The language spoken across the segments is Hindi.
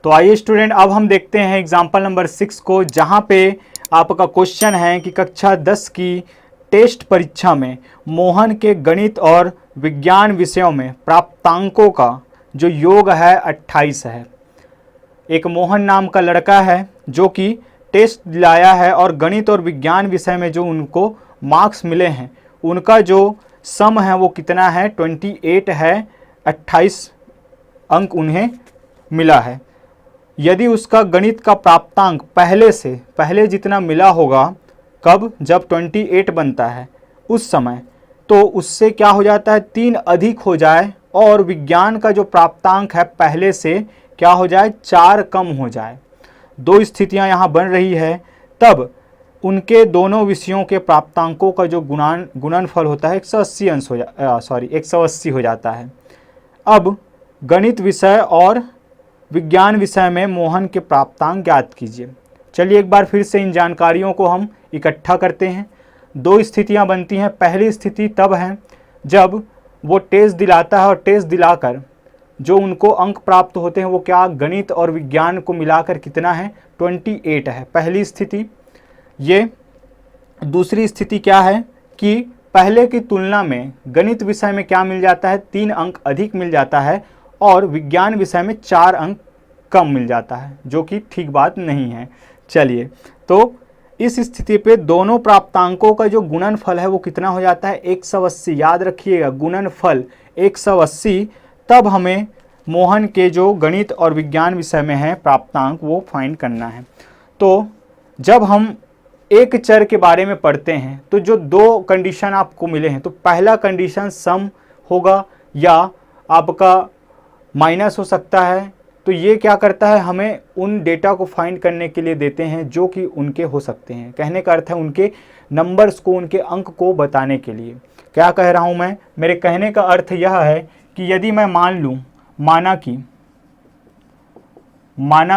तो आइए स्टूडेंट, अब हम देखते हैं एग्जाम्पल नंबर 6 को, जहाँ पे आपका क्वेश्चन है कि कक्षा 10 की टेस्ट परीक्षा में मोहन के गणित और विज्ञान विषयों में प्राप्तांकों का जो योग है 28 है। एक मोहन नाम का लड़का है जो कि टेस्ट दिलाया है और गणित और विज्ञान विषय में जो उनको मार्क्स मिले हैं उनका जो सम है वो कितना है, 28 है, 28 अंक उन्हें मिला है। यदि उसका गणित का प्राप्तांक पहले जितना मिला होगा, कब, जब 28 बनता है उस समय, तो उससे क्या हो जाता है, 3 अधिक हो जाए, और विज्ञान का जो प्राप्तांक है पहले से क्या हो जाए, 4 कम हो जाए। दो स्थितियां यहाँ बन रही है, तब उनके दोनों विषयों के प्राप्तांकों का जो गुणनफल होता है 180 हो जाता है। अब गणित विषय और विज्ञान विषय में मोहन के प्राप्तांक ज्ञात कीजिए। चलिए एक बार फिर से इन जानकारियों को हम इकट्ठा करते हैं। दो स्थितियां बनती हैं। पहली स्थिति तब है जब वो टेस्ट दिलाता है और टेस्ट दिलाकर जो उनको अंक प्राप्त होते हैं वो क्या, गणित और विज्ञान को मिलाकर कितना है, 28 है, पहली स्थिति ये। दूसरी स्थिति क्या है कि पहले की तुलना में गणित विषय में क्या मिल जाता है, 3 अंक अधिक मिल जाता है और विज्ञान विषय में 4 अंक कम मिल जाता है, जो कि ठीक बात नहीं है। चलिए, तो इस स्थिति पे दोनों प्राप्तांकों का जो गुणनफल है वो कितना हो जाता है, 180। याद रखिएगा, गुणनफल 180। तब हमें मोहन के जो गणित और विज्ञान विषय में है प्राप्तांक वो फाइंड करना है। तो जब हम एक चर के बारे में पढ़ते हैं तो जो दो कंडीशन आपको मिले हैं, तो पहला कंडीशन सम होगा या आपका माइनस हो सकता है। तो ये क्या करता है, हमें उन डेटा को फाइंड करने के लिए देते हैं जो कि उनके हो सकते हैं। कहने का अर्थ है उनके नंबर्स को, उनके अंक को बताने के लिए। क्या कह रहा हूँ मैं, मेरे कहने का अर्थ यह है कि यदि मैं मान लूँ, माना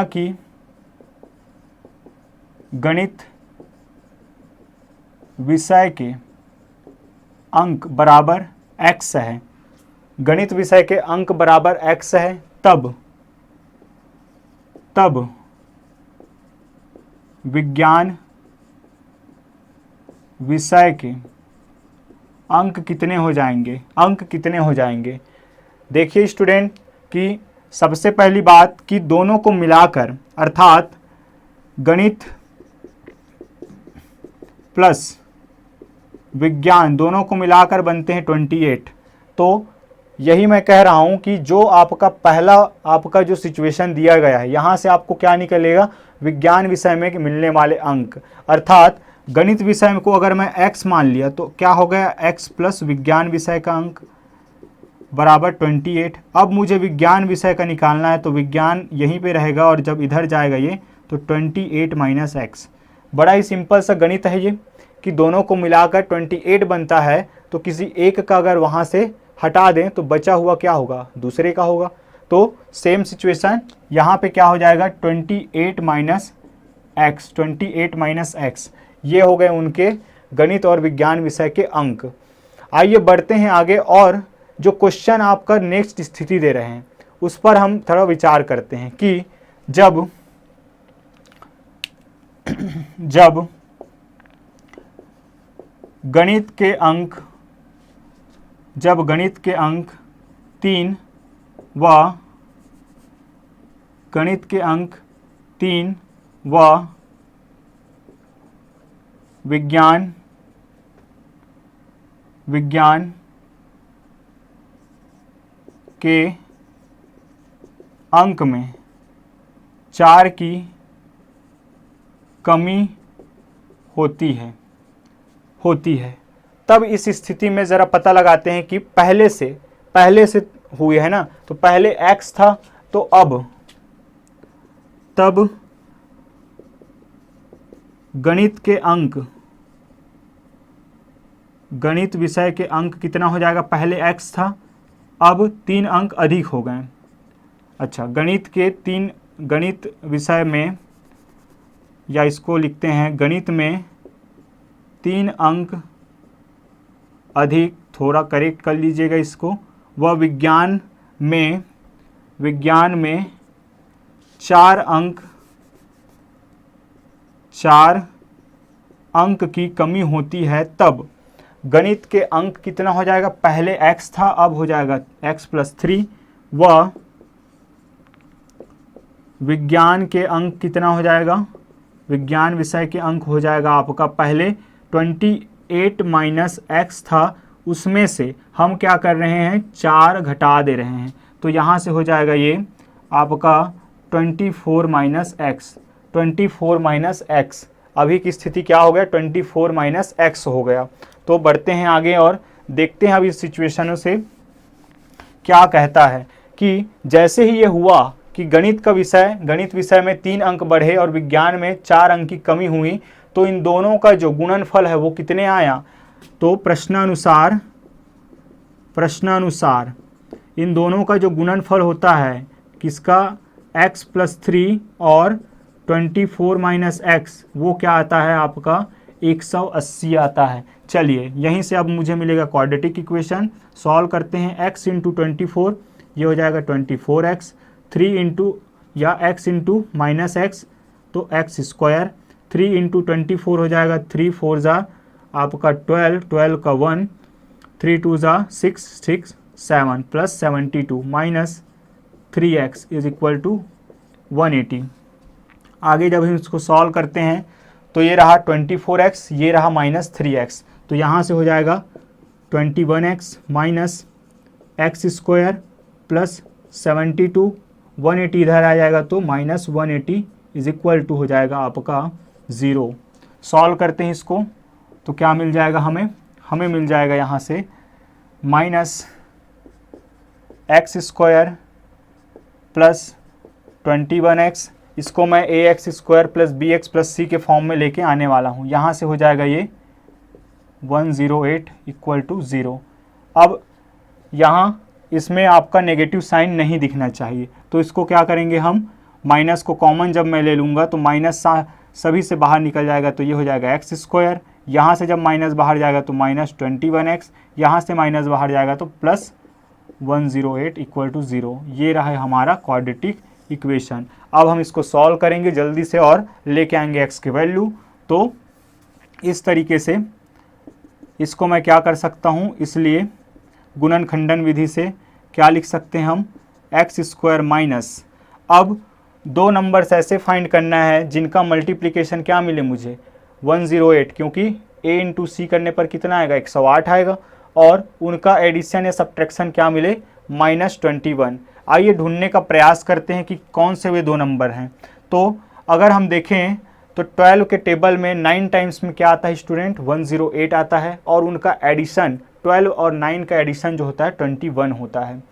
कि गणित विषय के अंक बराबर x है, गणित विषय के अंक बराबर x है, तब विज्ञान विषय के अंक कितने हो जाएंगे, देखिए स्टूडेंट कि सबसे पहली बात कि दोनों को मिलाकर, अर्थात गणित प्लस विज्ञान दोनों को मिलाकर बनते हैं 28। तो यही मैं कह रहा हूं कि जो आपका जो सिचुएशन दिया गया है, यहां से आपको क्या निकलेगा, विज्ञान विषय में मिलने वाले अंक, अर्थात गणित विषय को अगर मैं x मान लिया तो क्या हो गया, x प्लस विज्ञान विषय का अंक बराबर 28। अब मुझे विज्ञान विषय का निकालना है, तो विज्ञान यहीं पे रहेगा और जब इधर जाएगा ये तो 28 माइनस x। बड़ा ही सिंपल सा गणित है ये कि दोनों को मिलाकर 28 बनता है, तो किसी एक का अगर वहाँ से हटा दें तो बचा हुआ क्या होगा, दूसरे का होगा। तो सेम सिचुएशन यहाँ पे क्या हो जाएगा, 28 माइनस x। ये हो गए उनके गणित और विज्ञान विषय के अंक। आइए बढ़ते हैं आगे, और जो क्वेश्चन आपका नेक्स्ट स्थिति दे रहे हैं उस पर हम थोड़ा विचार करते हैं कि जब गणित के अंक 3 व विज्ञान के अंक में 4 की कमी होती है, तब इस स्थिति में ज़रा पता लगाते हैं कि पहले से हुए है ना, तो पहले x था, तो तब गणित विषय के अंक कितना हो जाएगा, पहले x था, अब 3 अंक अधिक हो गए। अच्छा, गणित विषय में, या इसको लिखते हैं गणित में 3 अंक अधिक, थोड़ा करेक्ट कर लीजिएगा इसको, वह विज्ञान में 4 अंक की कमी होती है तब गणित के अंक कितना हो जाएगा, पहले x था अब हो जाएगा x+3 व विज्ञान के अंक कितना हो जाएगा, विज्ञान विषय के अंक हो जाएगा आपका, पहले 28 माइनस x था उसमें से हम क्या कर रहे हैं 4 घटा दे रहे हैं, तो यहाँ से हो जाएगा ये आपका 24 माइनस x। अभी की स्थिति क्या हो गया, 24 माइनस x हो गया। तो बढ़ते हैं आगे और देखते हैं अब इस सिचुएशनों से क्या कहता है कि जैसे ही ये हुआ कि गणित विषय में 3 अंक बढ़े और विज्ञान में 4 अंक की कमी हुई, तो इन दोनों का जो गुणनफल है वो कितने आया, तो प्रश्नानुसार इन दोनों का जो गुणनफल होता है किसका, x+3 और 24 माइनस x, वो क्या आता है आपका 180 आता है। चलिए यहीं से अब मुझे मिलेगा क्वाड्रेटिक इक्वेशन, सॉल्व करते हैं। x इंटू 24 ये हो जाएगा 24x, 3 इंटू या x इंटू माइनस x तो x स्क्वायर, 3 इंटू 24 हो जाएगा 3 4 ज़ा आपका 12, 12 का 1, 3 2 ज़ा 6, 6 7 plus 72 minus 3x is equal to 180। आगे जब हम इसको सॉल्व करते हैं तो ये रहा 24x, ये रहा माइनस 3x, तो यहाँ से हो जाएगा 21x minus x square plus 72, 180 इधर आ जाएगा तो माइनस 180 इज इक्वल टू हो जाएगा आपका 0। सॉल्व करते हैं इसको तो क्या मिल जाएगा हमें मिल जाएगा यहाँ से minus x square plus 21x, इसको मैं ax square plus bx plus c के फॉर्म में लेके आने वाला हूँ। यहाँ से हो जाएगा ये 108 इक्वल टू 0। अब यहाँ इसमें आपका नेगेटिव साइन नहीं दिखना चाहिए, तो इसको क्या करेंगे हम, माइनस को कॉमन जब मैं ले लूँगा तो माइनस सभी से बाहर निकल जाएगा, तो ये हो जाएगा एक्स स्क्वायर, यहाँ से जब माइनस बाहर जाएगा तो माइनस 21x, यहाँ से माइनस बाहर जाएगा तो प्लस 108 इक्वल टू 0। ये रहा है हमारा क्वाड्रेटिक इक्वेशन। अब हम इसको सॉल्व करेंगे जल्दी से और लेके आएंगे x की वैल्यू। तो इस तरीके से इसको मैं क्या कर सकता हूँ, इसलिए गुणन खंडन विधि से क्या लिख सकते हैं हम, एक्स स्क्वायर माइनस, अब दो नंबर्स ऐसे फाइंड करना है जिनका मल्टीप्लिकेशन क्या मिले मुझे 108, क्योंकि a इंटू सी करने पर कितना आएगा 108 आएगा, और उनका एडिशन या सब्ट्रैक्शन क्या मिले -21। आइए ढूंढने का प्रयास करते हैं कि कौन से वे दो नंबर हैं। तो अगर हम देखें तो 12 के टेबल में 9 टाइम्स में क्या आता है स्टूडेंट, 108 आता है, और उनका एडिशन 12 और 9 का एडिशन जो होता है 21 होता है।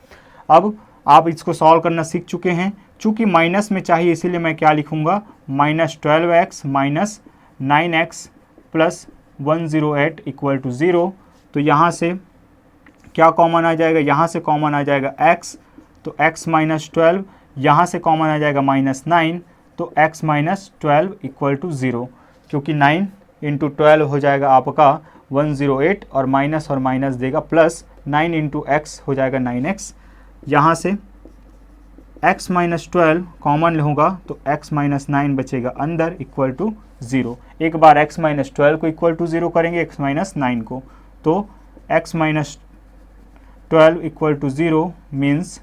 अब आप इसको सॉल्व करना सीख चुके हैं, चूँकि माइनस में चाहिए इसीलिए मैं क्या लिखूँगा -12x minus 9x plus 108 equal to 0। तो यहाँ से क्या कॉमन आ जाएगा, यहाँ से कॉमन आ जाएगा x, तो x माइनस 12, यहाँ से कॉमन आ जाएगा -9, तो x माइनस 12 इक्वल टू 0, क्योंकि 9 इंटू 12 हो जाएगा आपका 108 और माइनस देगा प्लस, 9 इंटू x हो जाएगा 9x, यहाँ से x माइनस 12 कॉमन लूँगा तो x माइनस 9 बचेगा अंदर इक्वल टू 0। एक बार x माइनस 12 को इक्वल टू 0 करेंगे x माइनस 9 को, तो x minus 12 equal to 0 means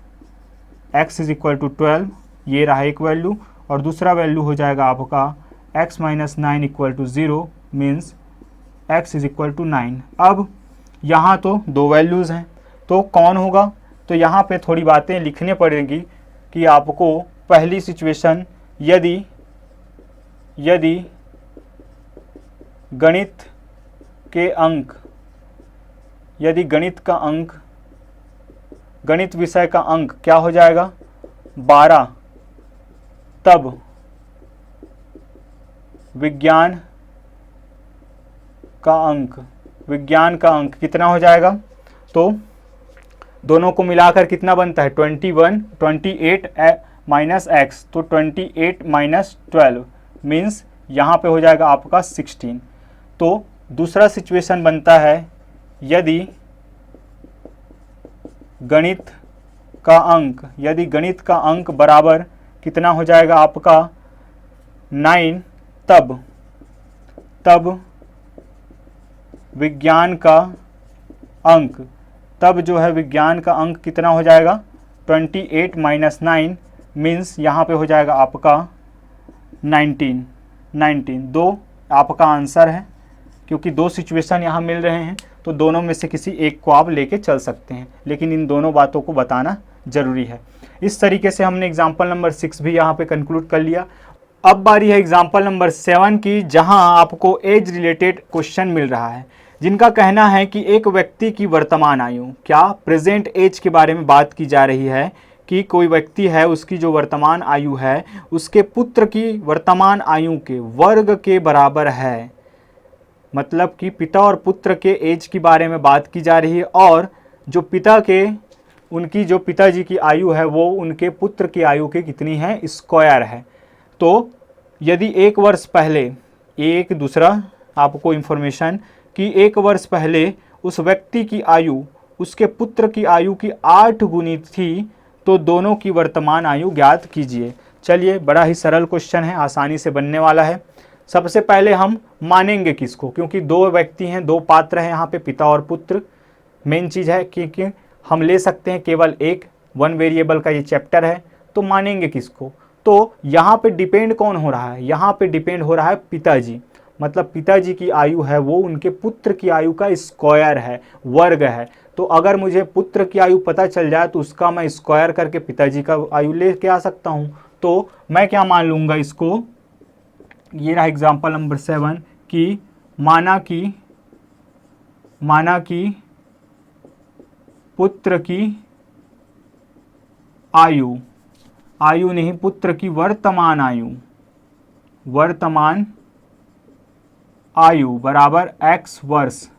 x is equal to 12, ये रहा एक वैल्यू, और दूसरा वैल्यू हो जाएगा आपका x minus 9 equal to 0 means x is equal to 9। अब यहाँ तो दो वैल्यूज़ हैं, तो कौन होगा, तो यहाँ पे थोड़ी बातें लिखने पड़ेंगी कि आपको पहली सिचुएशन, यदि गणित के अंक, यदि गणित विषय का अंक क्या हो जाएगा 12, तब विज्ञान का अंक कितना हो जाएगा, तो दोनों को मिलाकर कितना बनता है 28 माइनस एक्स, तो 28 माइनस 12 मीन्स यहाँ पे हो जाएगा आपका 16। तो दूसरा सिचुएशन बनता है यदि गणित का अंक बराबर कितना हो जाएगा आपका 9, तब विज्ञान का अंक, तब जो है विज्ञान का अंक कितना हो जाएगा 28 माइनस 9 मीन्स यहाँ पे हो जाएगा आपका 19। दो आपका आंसर है, क्योंकि दो सिचुएशन यहाँ मिल रहे हैं तो दोनों में से किसी एक को आप लेके चल सकते हैं, लेकिन इन दोनों बातों को बताना जरूरी है। इस तरीके से हमने एग्जाम्पल नंबर 6 भी यहाँ पे कंक्लूड कर लिया। अब बारी है एग्जाम्पल नंबर 7 की, जहाँ आपको एज रिलेटेड क्वेश्चन मिल रहा है, जिनका कहना है कि एक व्यक्ति की वर्तमान आयु, क्या प्रेजेंट एज के बारे में बात की जा रही है कि कोई व्यक्ति है उसकी जो वर्तमान आयु है उसके पुत्र की वर्तमान आयु के वर्ग के बराबर है। मतलब कि पिता और पुत्र के एज के बारे में बात की जा रही है, और जो उनकी जो पिताजी की आयु है वो उनके पुत्र की आयु के कितनी है, स्क्वायर है। तो यदि 1 वर्ष पहले, एक दूसरा आपको इन्फॉर्मेशन कि 1 वर्ष पहले उस व्यक्ति की आयु उसके पुत्र की आयु की 8 गुनी थी, तो दोनों की वर्तमान आयु ज्ञात कीजिए। चलिए, बड़ा ही सरल क्वेश्चन है, आसानी से बनने वाला है। सबसे पहले हम मानेंगे किसको, क्योंकि दो व्यक्ति हैं, दो पात्र हैं यहाँ पे, पिता और पुत्र। मेन चीज़ है क्योंकि हम ले सकते हैं केवल एक, 1 वेरिएबल का ये चैप्टर है, तो मानेंगे किसको। तो यहाँ पे डिपेंड कौन हो रहा है, यहाँ पे डिपेंड हो रहा है पिताजी। मतलब पिताजी की आयु है वो उनके पुत्र की आयु का स्क्वायर है, वर्ग है। तो अगर मुझे पुत्र की आयु पता चल जाए तो उसका मैं स्क्वायर करके पिताजी का आयु लेके आ सकता हूँ। तो मैं क्या मान लूँगा इसको, ये रहा एग्जाम्पल नंबर 7 कि माना कि पुत्र की आयु नहीं, पुत्र की वर्तमान आयु बराबर x वर्ष।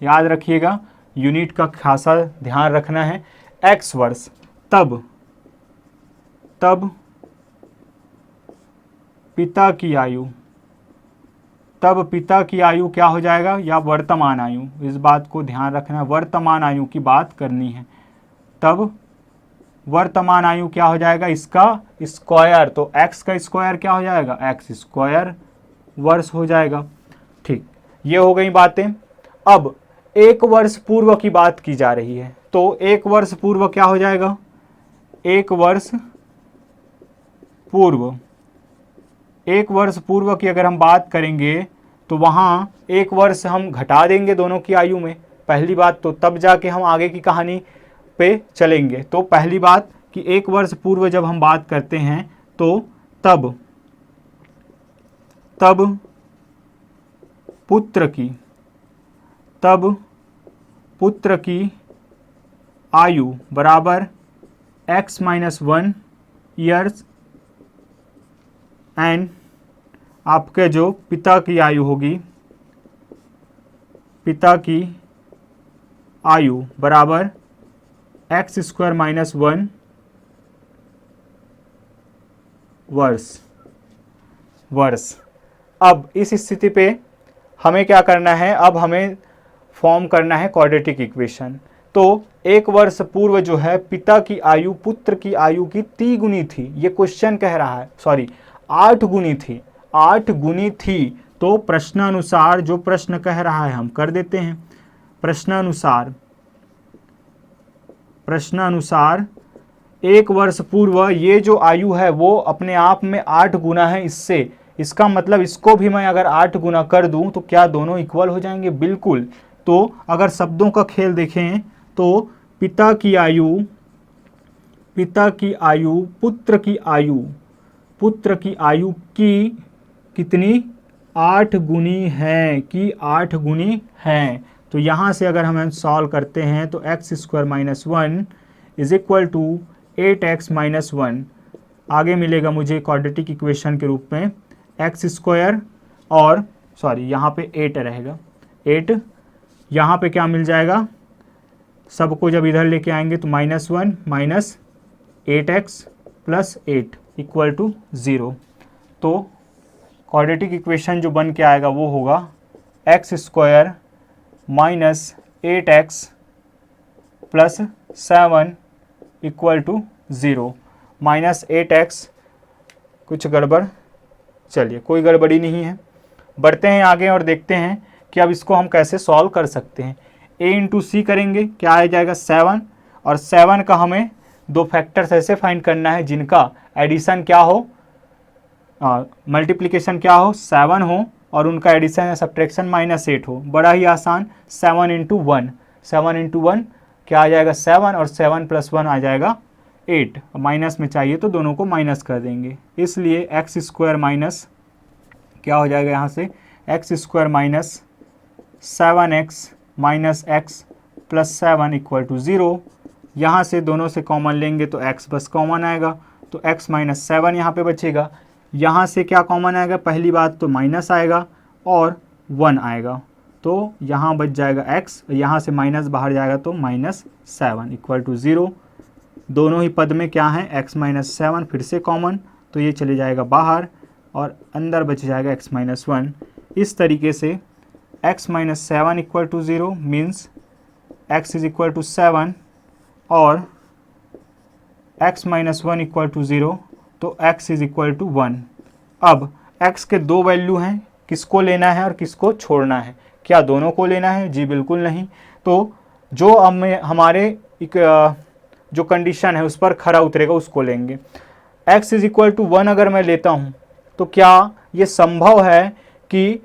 याद रखिएगा, यूनिट का खासा ध्यान रखना है, x वर्ष। तब पिता की आयु क्या हो जाएगा, या वर्तमान आयु, इस बात को ध्यान रखना है, वर्तमान आयु की बात करनी है। तब वर्तमान आयु क्या हो जाएगा, इसका स्क्वायर। तो x का स्क्वायर क्या हो जाएगा, x स्क्वायर वर्ष हो जाएगा। ठीक, ये हो गई बातें। अब 1 वर्ष पूर्व की बात की जा रही है, तो 1 वर्ष पूर्व क्या हो जाएगा, 1 वर्ष पूर्व की अगर हम बात करेंगे तो वहाँ 1 वर्ष हम घटा देंगे दोनों की आयु में, पहली बात। तो तब जाके हम आगे की कहानी पे चलेंगे। तो पहली बात कि 1 वर्ष पूर्व जब हम बात करते हैं तो तब पुत्र की आयु बराबर x - 1 ईयर्स एंड आपके जो पिता की आयु होगी, पिता की आयु बराबर x² - 1 वर्ष। अब इस स्थिति पे हमें क्या करना है, अब हमें फॉर्म करना है क्वाड्रेटिक इक्वेशन। तो 1 वर्ष पूर्व जो है पिता की आयु पुत्र की आयु की 3 गुनी थी, ये क्वेश्चन कह रहा है, सॉरी 8 गुनी थी, 8 गुनी थी। तो प्रश्नानुसार जो प्रश्न कह रहा है हम कर देते हैं। प्रश्नानुसार 1 वर्ष पूर्व ये जो आयु है वो अपने आप में 8 गुना है इससे, इसका मतलब इसको भी मैं अगर 8 गुना कर दूं तो क्या दोनों इक्वल हो जाएंगे, बिल्कुल। तो अगर शब्दों का खेल देखें तो पिता की आयु पुत्र की आयु की कितनी, 8 गुनी है, कि 8 गुनी है। तो यहाँ से अगर हम सॉल्व करते हैं तो x² - 1 is equal to 8x - 1 आगे मिलेगा मुझे क्वाड्रेटिक इक्वेशन के रूप में x² और सॉरी यहाँ पे 8 रहेगा, 8 यहाँ पे क्या मिल जाएगा, सबको जब इधर लेके आएंगे तो -1 माइनस 8x + 8 इक्वल टू 0। तो क्वाड्रेटिक इक्वेशन जो बन के आएगा वो होगा x² - 8x + 7 equal to 0। -8x कुछ गड़बड़, चलिए कोई गड़बड़ी नहीं है। बढ़ते हैं आगे और देखते हैं कि अब इसको हम कैसे सॉल्व कर सकते हैं। a इंटू सी करेंगे, क्या आ जाएगा 7, और 7 का हमें दो फैक्टर्स ऐसे फाइंड करना है जिनका एडिशन क्या हो, मल्टीप्लिकेशन क्या हो 7 हो, और उनका एडिशन या सब्ट्रैक्शन -8 हो। बड़ा ही आसान, 7 इंटू 1, 7 इंटू 1 क्या आ जाएगा 7, और 7 प्लस 1 आ जाएगा 8। माइनस में चाहिए तो दोनों को माइनस कर देंगे, इसलिए एक्स स्क्वायर माइनस क्या हो जाएगा यहाँ से x square minus 7x minus x plus 7 equal to 0। यहाँ से दोनों से कॉमन लेंगे तो x बस कॉमन आएगा, तो x माइनस 7 यहाँ पे बचेगा। यहाँ से क्या कॉमन आएगा, पहली बात तो माइनस आएगा और 1 आएगा, तो यहाँ बच जाएगा x, यहाँ से माइनस बाहर जाएगा तो -7 इक्वल टू 0। दोनों ही पद में क्या है x माइनस 7 फिर से कॉमन, तो ये चले जाएगा बाहर और अंदर बच जाएगा x माइनस 1। इस तरीके से x minus 7 equal to 0 means x is equal to 7 और x माइनस 1 इक्वल टू 0, तो x इज इक्वल टू 1। अब x के दो वैल्यू हैं, किसको लेना है और किसको छोड़ना है? क्या दोनों को लेना है? जी बिल्कुल नहीं। तो जो हमारे जो कंडीशन है उस पर खरा उतरेगा उसको लेंगे। x इज इक्वल टू 1 अगर मैं लेता हूँ तो क्या ये संभव है कि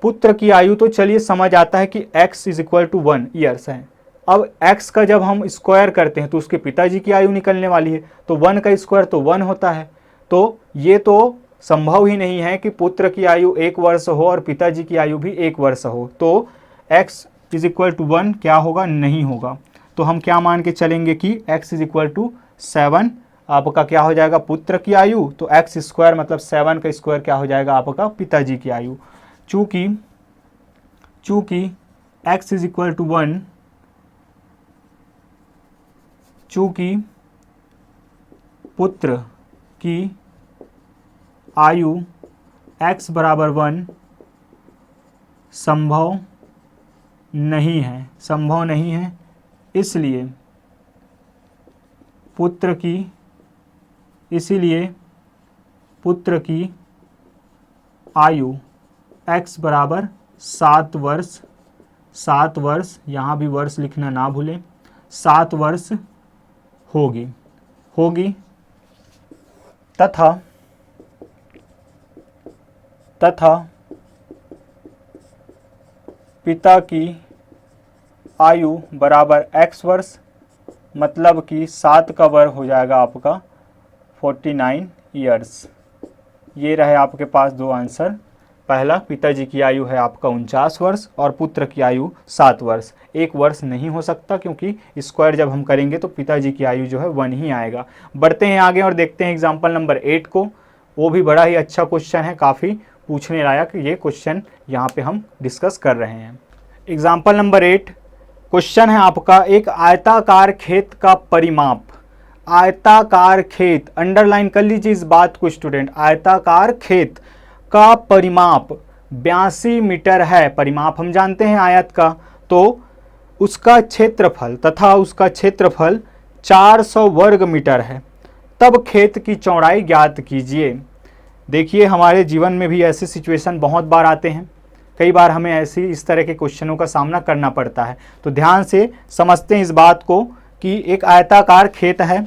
पुत्र की आयु, तो चलिए समझ आता है कि x is equal to 1 years है। अब x का जब हम स्क्वायर करते हैं तो उसके पिताजी की आयु निकलने वाली है, तो 1 का स्क्वायर तो 1 होता है। तो ये तो संभव ही नहीं है कि पुत्र की आयु 1 वर्ष हो और पिताजी की आयु भी 1 वर्ष हो, तो x इज इक्वल टू 1 क्या होगा, नहीं होगा। तो हम क्या मान के चलेंगे कि x इज इक्वल टू 7 आपका क्या हो जाएगा, पुत्र की आयु, तो x स्क्वायर मतलब 7 का स्क्वायर क्या हो जाएगा आपका पिताजी की आयु। चूँकि x इज इक्वल टू 1, चूँकि पुत्र की आयु x बराबर 1 संभव नहीं है, इसलिए पुत्र की आयु x बराबर 7 वर्ष, यहाँ भी वर्ष लिखना ना भूलें, 7 वर्ष होगी तथा पिता की आयु बराबर x वर्ष, मतलब कि 7 का वर्ग हो जाएगा आपका 49 ईयर्स। ये रहे आपके पास दो आंसर। पहला, पिताजी की आयु है आपका 49 वर्ष और पुत्र की आयु 7 वर्ष। 1 वर्ष नहीं हो सकता क्योंकि स्क्वायर जब हम करेंगे तो पिताजी की आयु जो है 1 ही आएगा। बढ़ते हैं आगे और देखते हैं एग्जाम्पल नंबर 8 को। वो भी बड़ा ही अच्छा क्वेश्चन है, काफ़ी पूछने लायक ये क्वेश्चन यहाँ पे हम डिस्कस कर रहे हैं। एग्जाम्पल नंबर 8 क्वेश्चन है आपका, एक आयताकार खेत का परिमाप। आयताकार खेत, अंडरलाइन कर लीजिए इस बात को स्टूडेंट, आयताकार खेत का परिमाप 82 मीटर है। परिमाप हम जानते हैं आयत का, तो उसका क्षेत्रफल 400 वर्ग मीटर है। तब खेत की चौड़ाई ज्ञात कीजिए। देखिए हमारे जीवन में भी ऐसे सिचुएशन बहुत बार आते हैं, कई बार हमें इस तरह के क्वेश्चनों का सामना करना पड़ता है। तो ध्यान से समझते हैं इस बात को कि एक आयताकार खेत है,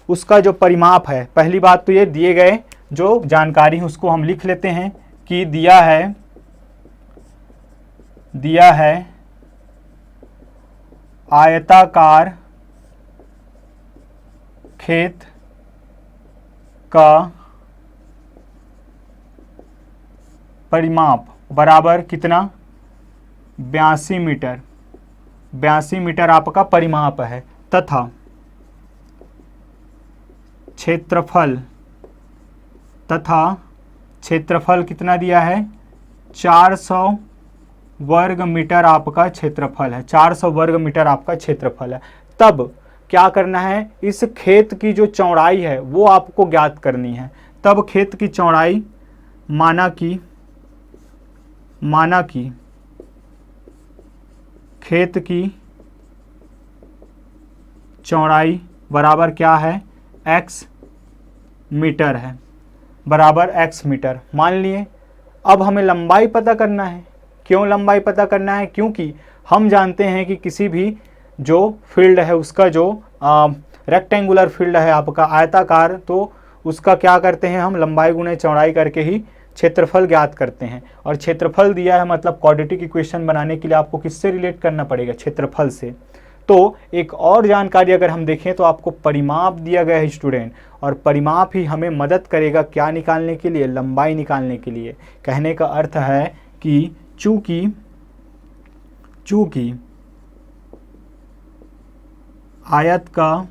उसका जो परिमाप है, पहली बात तो ये दिए गए जो जानकारी है उसको हम लिख लेते हैं कि दिया है आयताकार खेत का परिमाप बराबर कितना, 82 मीटर। 82 मीटर आपका परिमाप है तथा क्षेत्रफल कितना दिया है, 400 वर्ग मीटर आपका क्षेत्रफल है। 400 वर्ग मीटर आपका क्षेत्रफल है। तब क्या करना है, इस खेत की जो चौड़ाई है वो आपको ज्ञात करनी है। तब खेत की चौड़ाई माना कि खेत की चौड़ाई बराबर क्या है, x मीटर है। बराबर x मीटर मान लिए। अब हमें लंबाई पता करना है। क्यों लंबाई पता करना है? क्योंकि हम जानते हैं कि किसी भी जो फील्ड है उसका जो रेक्टेंगुलर फील्ड है आपका आयताकार, तो उसका क्या करते हैं हम, लंबाई गुणे चौड़ाई करके ही क्षेत्रफल ज्ञात करते हैं। और क्षेत्रफल दिया है मतलब क्वाड्रेटिक इक्वेशन बनाने के लिए आपको किससे रिलेट करना पड़ेगा, क्षेत्रफल से। तो एक और जानकारी अगर हम देखें तो आपको परिमाप दिया गया है स्टूडेंट, और परिमाप ही हमें मदद करेगा क्या निकालने के लिए, लंबाई निकालने के लिए। कहने का अर्थ है कि चूंकि आयत का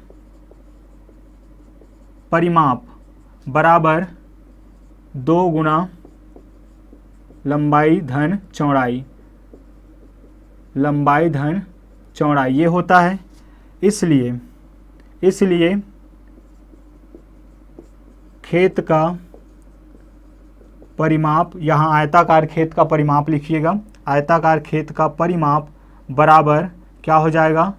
परिमाप बराबर 2 गुना लंबाई धन चौड़ाई, लंबाई धन चौड़ाई ये होता है, इसलिए खेत का परिमाप, यहाँ आयताकार खेत का परिमाप लिखिएगा, आयताकार खेत का परिमाप बराबर क्या हो जाएगा,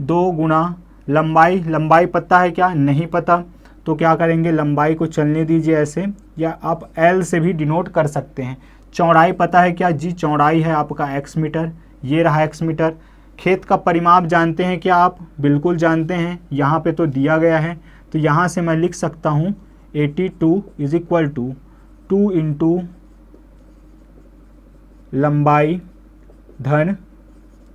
2 गुना लंबाई पता है क्या, नहीं पता, तो क्या करेंगे, लंबाई को चलने दीजिए ऐसे, या आप L से भी डिनोट कर सकते हैं। चौड़ाई पता है क्या जी, चौड़ाई है आपका x मीटर, ये रहा x मीटर। खेत का परिमाप जानते हैं क्या आप, बिल्कुल जानते हैं, यहाँ पे तो दिया गया है, तो यहाँ से मैं लिख सकता हूँ 82 इज इक्वल टू 2 इंटू लंबाई धन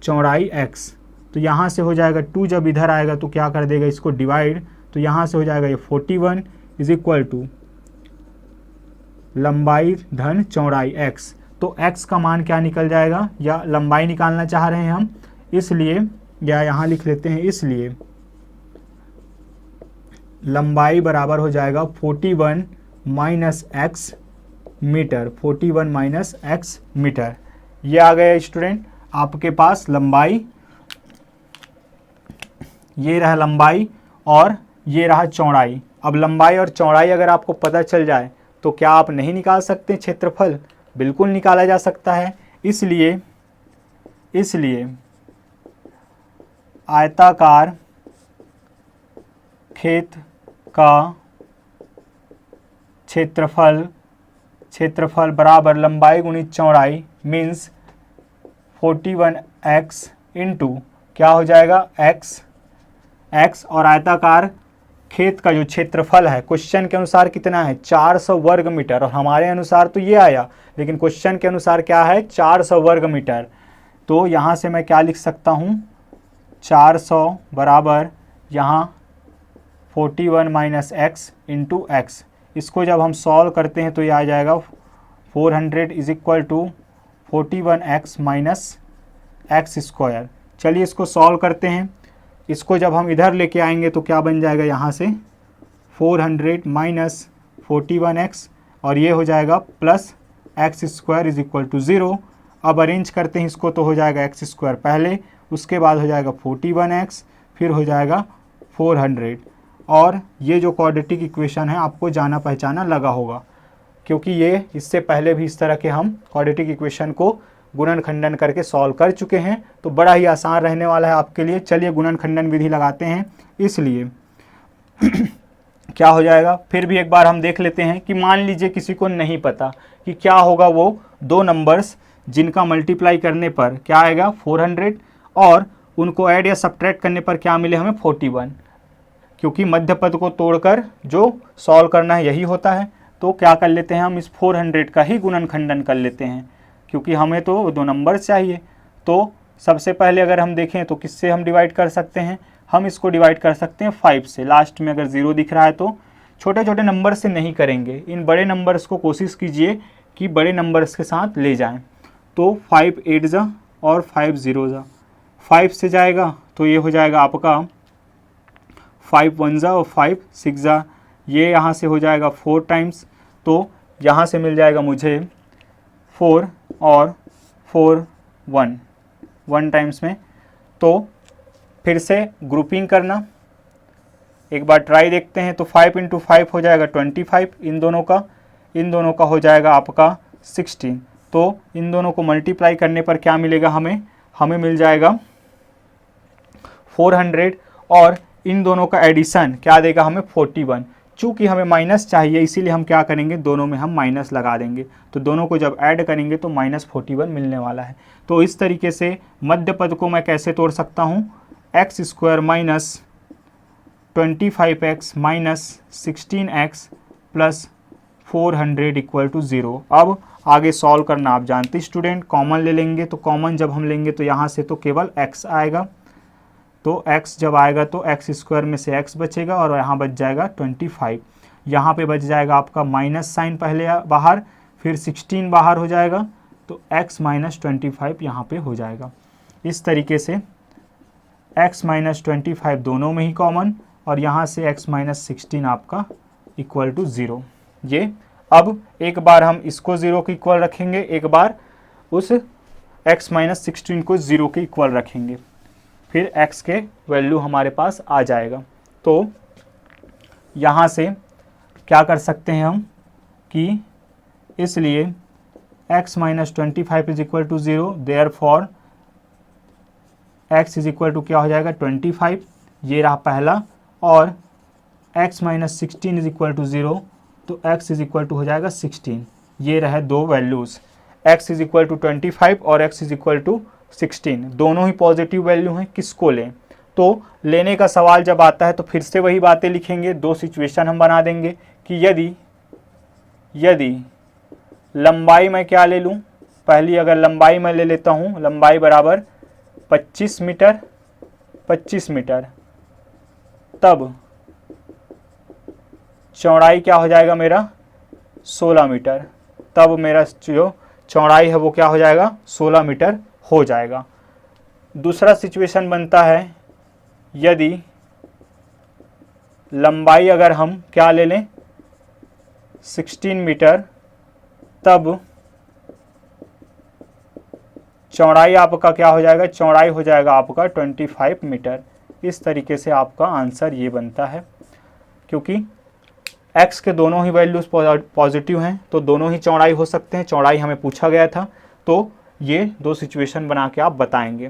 चौड़ाई x। तो यहाँ से हो जाएगा 2, जब इधर आएगा तो क्या कर देगा, इसको डिवाइड, तो यहाँ से हो जाएगा ये 41 इज इक्वल टू लंबाई धन चौड़ाई x। तो x का मान क्या निकल जाएगा, या लंबाई निकालना चाह रहे हैं हम, इसलिए या यहाँ लिख लेते हैं, इसलिए लंबाई बराबर हो जाएगा 41 minus x metre, 41 minus x metre. ये आ गया स्टूडेंट आपके पास लंबाई, ये रहा लंबाई और ये रहा चौड़ाई। अब लंबाई और चौड़ाई अगर आपको पता चल जाए तो क्या आप नहीं निकाल सकते क्षेत्रफल, बिल्कुल निकाला जा सकता है। इसलिए आयताकार खेत का क्षेत्रफल बराबर लंबाई गुणित चौड़ाई मीन्स 41x इंटू क्या हो जाएगा x, और आयताकार खेत का जो क्षेत्रफल है क्वेश्चन के अनुसार कितना है, 400 वर्ग मीटर, और हमारे अनुसार तो ये आया, लेकिन क्वेश्चन के अनुसार क्या है, 400 वर्ग मीटर। तो यहाँ से मैं क्या लिख सकता हूँ, 400 बराबर यहाँ 41 माइनस एक्स इंटू एक्स। इसको जब हम सॉल्व करते हैं तो ये आ जाएगा 400 is equal to 41x minus x square. चलिए इसको सॉल्व करते हैं। इसको जब हम इधर लेके आएंगे तो क्या बन जाएगा, यहाँ से 400 माइनस 41x और ये हो जाएगा plus x square is equal to 0। अब अरेंज करते हैं इसको तो हो जाएगा एक्स स्क्वायर पहले, उसके बाद हो जाएगा 41x, फिर हो जाएगा 400। और ये जो क्वाड्रेटिक इक्वेशन है आपको जाना पहचाना लगा होगा, क्योंकि ये इससे पहले भी इस तरह के हम क्वाड्रेटिक इक्वेशन को गुणन खंडन करके सॉल्व कर चुके हैं, तो बड़ा ही आसान रहने वाला है आपके लिए। चलिए गुणन खंडन विधि लगाते हैं। इसलिए क्या हो जाएगा, फिर भी एक बार हम देख लेते हैं कि मान लीजिए किसी को नहीं पता कि क्या होगा, वो दो नंबर्स जिनका मल्टीप्लाई करने पर क्या आएगा 400 और उनको ऐड या सब्ट्रैक्ट करने पर क्या मिले हमें 41, क्योंकि मध्य पद को तोड़कर जो सॉल्व करना है यही होता है। तो क्या कर लेते हैं हम, इस 400 का ही गुणन खंडन कर लेते हैं, क्योंकि हमें तो दो नंबर चाहिए। तो सबसे पहले अगर हम देखें तो किससे हम डिवाइड कर सकते हैं, हम इसको डिवाइड कर सकते हैं 5 से। लास्ट में अगर 0 दिख रहा है तो छोटे छोटे नंबर से नहीं करेंगे, इन बड़े नंबर्स को कोशिश कीजिए कि बड़े नंबर्स के साथ ले जाएं। तो 5 8 जा और 5 0 जा, 5 से जाएगा तो ये हो जाएगा आपका 5 1 जा और 5 6 जा, ये यहाँ से हो जाएगा 4 टाइम्स, तो यहाँ से मिल जाएगा मुझे 4 और 4 1 टाइम्स में। तो फिर से ग्रुपिंग करना, एक बार ट्राई देखते हैं। तो 5 इंटू 5 हो जाएगा 25, इन दोनों का हो जाएगा आपका 16। तो इन दोनों को मल्टीप्लाई करने पर क्या मिलेगा हमें मिल जाएगा 400 और इन दोनों का एडिशन क्या देगा हमें 41। चूँकि हमें माइनस चाहिए इसीलिए हम क्या करेंगे, दोनों में हम माइनस लगा देंगे। तो दोनों को जब ऐड करेंगे तो -41 मिलने वाला है। तो इस तरीके से मध्य पद को मैं कैसे तोड़ सकता हूँ, x square minus 25x minus 16x plus 400 equal to 0। अब आगे सॉल्व करना आप जानते स्टूडेंट, कॉमन ले लेंगे। तो कॉमन जब हम लेंगे तो यहाँ से तो केवल x आएगा, तो x जब आएगा तो एक्स स्क्वायर में से x बचेगा और यहाँ बच जाएगा 25। यहाँ पे बच जाएगा आपका माइनस साइन पहले बाहर, फिर 16 बाहर हो जाएगा, तो x माइनस 25 यहाँ पे हो जाएगा। इस तरीके से x माइनस 25 दोनों में ही कॉमन, और यहाँ से x माइनस 16 आपका इक्वल टू 0। ये अब एक बार हम इसको 0 के इक्वल रखेंगे, एक बार उस x माइनस 16 को 0 के इक्वल रखेंगे, फिर x के वैल्यू हमारे पास आ जाएगा। तो यहाँ से क्या कर सकते हैं हम कि इसलिए x minus 25 is equal to 0, therefore x is equal to क्या हो जाएगा 25, ये रहा पहला, और x minus 16 is equal to 0, तो x इज इक्वल टू हो जाएगा 16। ये रहे दो values, x is equal to 25 और x इज इक्वल टू 16, दोनों ही पॉजिटिव वैल्यू हैं। किसको लें, तो लेने का सवाल जब आता है तो फिर से वही बातें लिखेंगे, दो सिचुएशन हम बना देंगे कि यदि लंबाई मैं क्या ले लूँ, पहली अगर लंबाई मैं ले लेता हूँ, लंबाई बराबर 25 मीटर, तब चौड़ाई क्या हो जाएगा मेरा 16 मीटर, तब मेरा जो चौड़ाई है वो क्या हो जाएगा 16 मीटर हो जाएगा। दूसरा सिचुएशन बनता है यदि लंबाई अगर हम क्या ले लें 16 मीटर, तब चौड़ाई आपका क्या हो जाएगा, चौड़ाई हो जाएगा आपका 25 मीटर। इस तरीके से आपका आंसर ये बनता है, क्योंकि x के दोनों ही वैल्यूज़ पॉजिटिव हैं तो दोनों ही चौड़ाई हो सकते हैं, चौड़ाई हमें पूछा गया था, तो ये दो सिचुएशन बना के आप बताएंगे।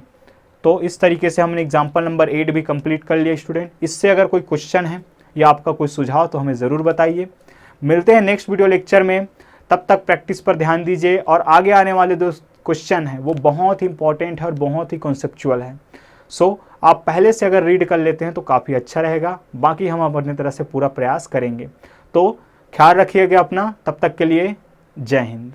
तो इस तरीके से हमने एग्जाम्पल नंबर 8 भी कंप्लीट कर लिया स्टूडेंट। इससे अगर कोई क्वेश्चन है या आपका कोई सुझाव तो हमें ज़रूर बताइए। मिलते हैं नेक्स्ट वीडियो लेक्चर में, तब तक प्रैक्टिस पर ध्यान दीजिए, और आगे आने वाले दो क्वेश्चन हैं वो बहुत ही इंपॉर्टेंट है और बहुत ही कॉन्सेप्चुअल है। सो आप पहले से अगर रीड कर लेते हैं तो काफ़ी अच्छा रहेगा, बाकी हम अपनी तरह से पूरा प्रयास करेंगे। तो ख्याल रखिएगा अपना, तब तक के लिए जय हिंद।